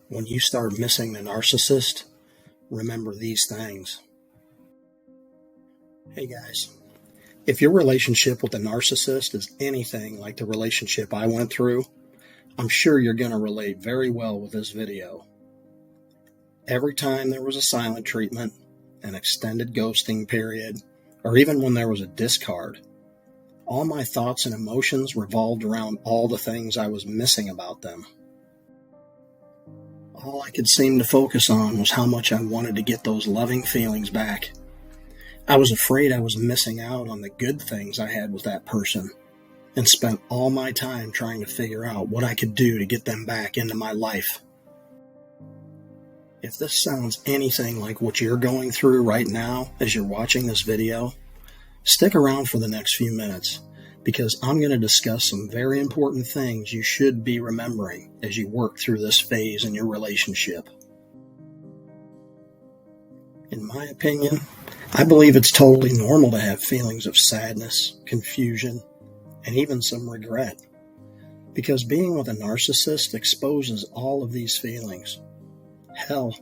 When you start missing the narcissist, remember these things. Hey guys, if your relationship with the narcissist is anything like the relationship I went through, I'm sure you're going to relate very well with this video. Every time there was a silent treatment, an extended ghosting period, or even when there was a discard, all my thoughts and emotions revolved around all the things I was missing about them. All I could seem to focus on was how much I wanted to get those loving feelings back. I was afraid I was missing out on the good things I had with that person, and spent all my time trying to figure out what I could do to get them back into my life. If this sounds anything like what you're going through right now as you're watching this video, stick around for the next few minutes, because I'm going to discuss some very important things you should be remembering as you work through this phase in your relationship. In my opinion, I believe it's totally normal to have feelings of sadness, confusion, and even some regret, because being with a narcissist exposes all of these feelings. Hell,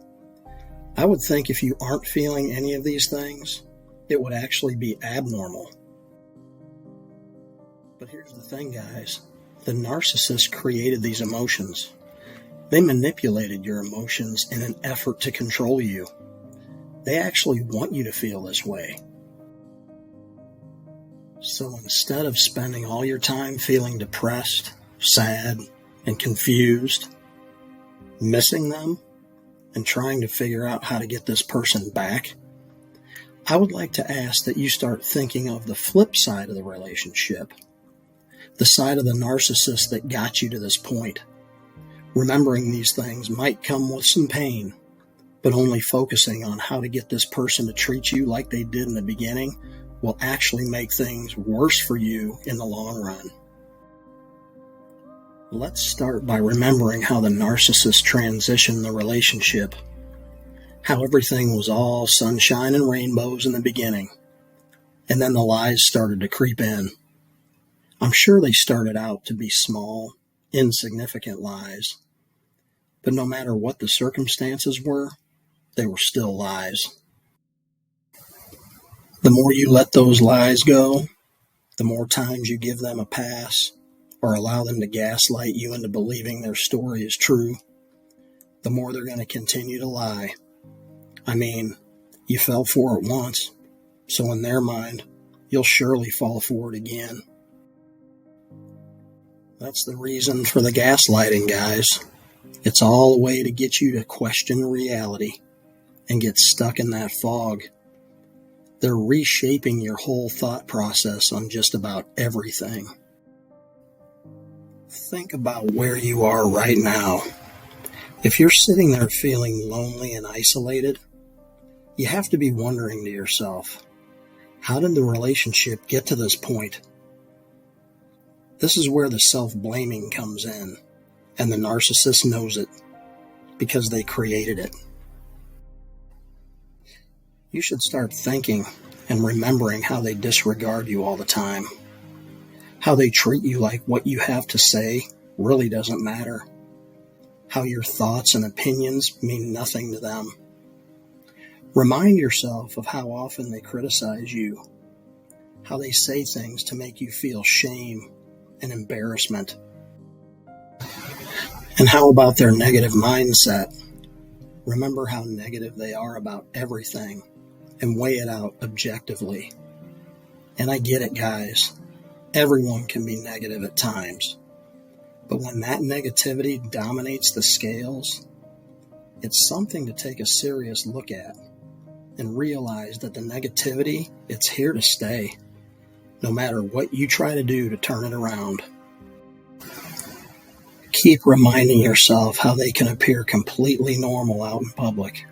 I would think if you aren't feeling any of these things, it would actually be abnormal. But here's the thing, guys. The narcissist created these emotions. They manipulated your emotions in an effort to control you. They actually want you to feel this way. So instead of spending all your time feeling depressed, sad, and confused, missing them, and trying to figure out how to get this person back, I would like to ask that you start thinking of the flip side of the relationship, the side of the narcissist that got you to this point. Remembering these things might come with some pain, but only focusing on how to get this person to treat you like they did in the beginning will actually make things worse for you in the long run. Let's start by remembering how the narcissist transitioned the relationship, how everything was all sunshine and rainbows in the beginning, and then the lies started to creep in. I'm sure they started out to be small, insignificant lies, but no matter what the circumstances were, they were still lies. The more you let those lies go, the more times you give them a pass or allow them to gaslight you into believing their story is true, the more they're going to continue to lie. I mean, you fell for it once, so in their mind, you'll surely fall for it again. That's the reason for the gaslighting, guys. It's all a way to get you to question reality and get stuck in that fog. They're reshaping your whole thought process on just about everything. Think about where you are right now. If you're sitting there feeling lonely and isolated, you have to be wondering to yourself, how did the relationship get to this point? This is where the self-blaming comes in, and the narcissist knows it because they created it. You should start thinking and remembering how they disregard you all the time, how they treat you like what you have to say really doesn't matter, how your thoughts and opinions mean nothing to them. Remind yourself of how often they criticize you, how they say things to make you feel shame and embarrassment. And how about their negative mindset? Remember how negative they are about everything and weigh it out objectively. And I get it, guys. Everyone can be negative at times. But when that negativity dominates the scales, it's something to take a serious look at and realize that the negativity, it's here to stay, no matter what you try to do to turn it around. Keep reminding yourself how they can appear completely normal out in public,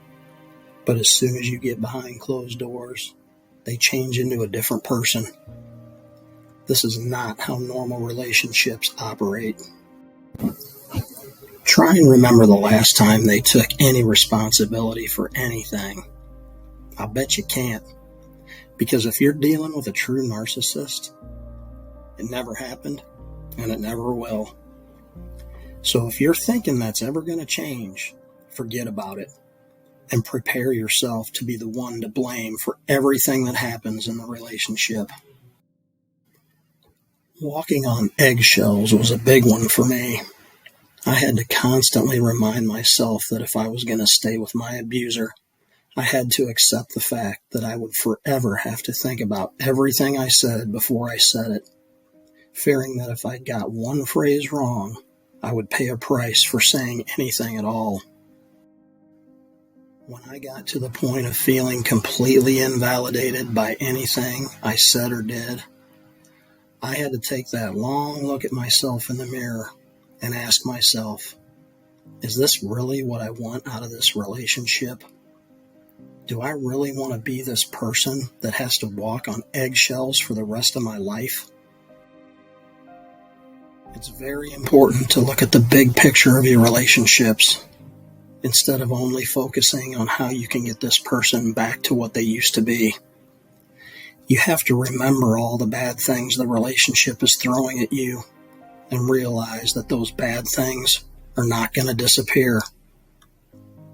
but as soon as you get behind closed doors, they change into a different person. This is not how normal relationships operate. Try and remember the last time they took any responsibility for anything. I'll bet you can't. Because if you're dealing with a true narcissist, it never happened, and it never will. So if you're thinking that's ever going to change, forget about it, and prepare yourself to be the one to blame for everything that happens in the relationship. Walking on eggshells was a big one for me. I had to constantly remind myself that if I was going to stay with my abuser, I had to accept the fact that I would forever have to think about everything I said before I said it, fearing that if I got one phrase wrong, I would pay a price for saying anything at all. When I got to the point of feeling completely invalidated by anything I said or did, I had to take that long look at myself in the mirror and ask myself, is this really what I want out of this relationship? Do I really want to be this person that has to walk on eggshells for the rest of my life? It's very important to look at the big picture of your relationships instead of only focusing on how you can get this person back to what they used to be. You have to remember all the bad things the relationship is throwing at you and realize that those bad things are not going to disappear.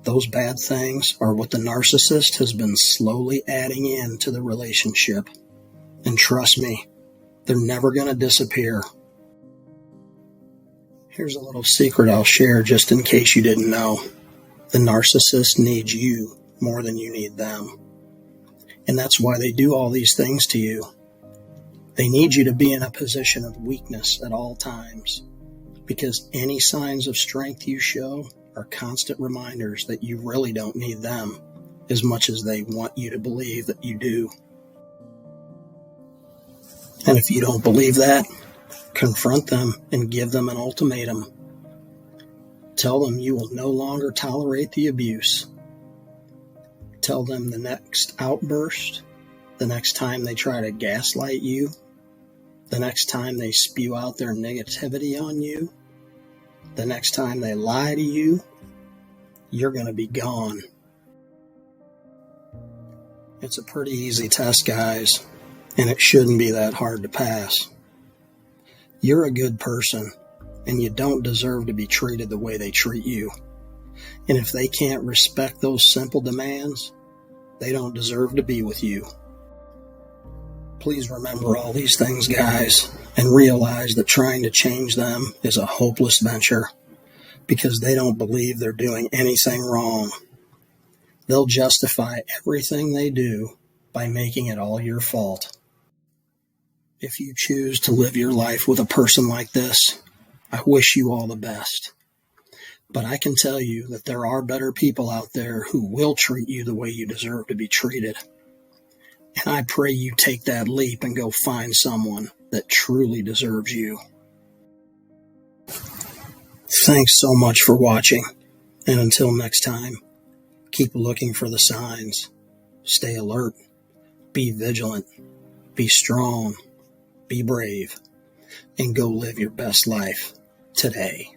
Those bad things are what the narcissist has been slowly adding into the relationship. And trust me, they're never going to disappear. Here's a little secret I'll share just in case you didn't know. The narcissist needs you more than you need them. And that's why they do all these things to you. They need you to be in a position of weakness at all times, because any signs of strength you show are constant reminders that you really don't need them as much as they want you to believe that you do. And if you don't believe that, confront them and give them an ultimatum. Tell them you will no longer tolerate the abuse. Tell them the next outburst, the next time they try to gaslight you, the next time they spew out their negativity on you, the next time they lie to you, you're going to be gone. It's a pretty easy test, guys, and it shouldn't be that hard to pass. You're a good person, and you don't deserve to be treated the way they treat you. And if they can't respect those simple demands, they don't deserve to be with you. Please remember all these things, guys, and realize that trying to change them is a hopeless venture because they don't believe they're doing anything wrong. They'll justify everything they do by making it all your fault. If you choose to live your life with a person like this, I wish you all the best. But I can tell you that there are better people out there who will treat you the way you deserve to be treated. And I pray you take that leap and go find someone that truly deserves you. Thanks so much for watching. And until next time, keep looking for the signs. Stay alert. Be vigilant. Be strong. Be brave. And go live your best life today.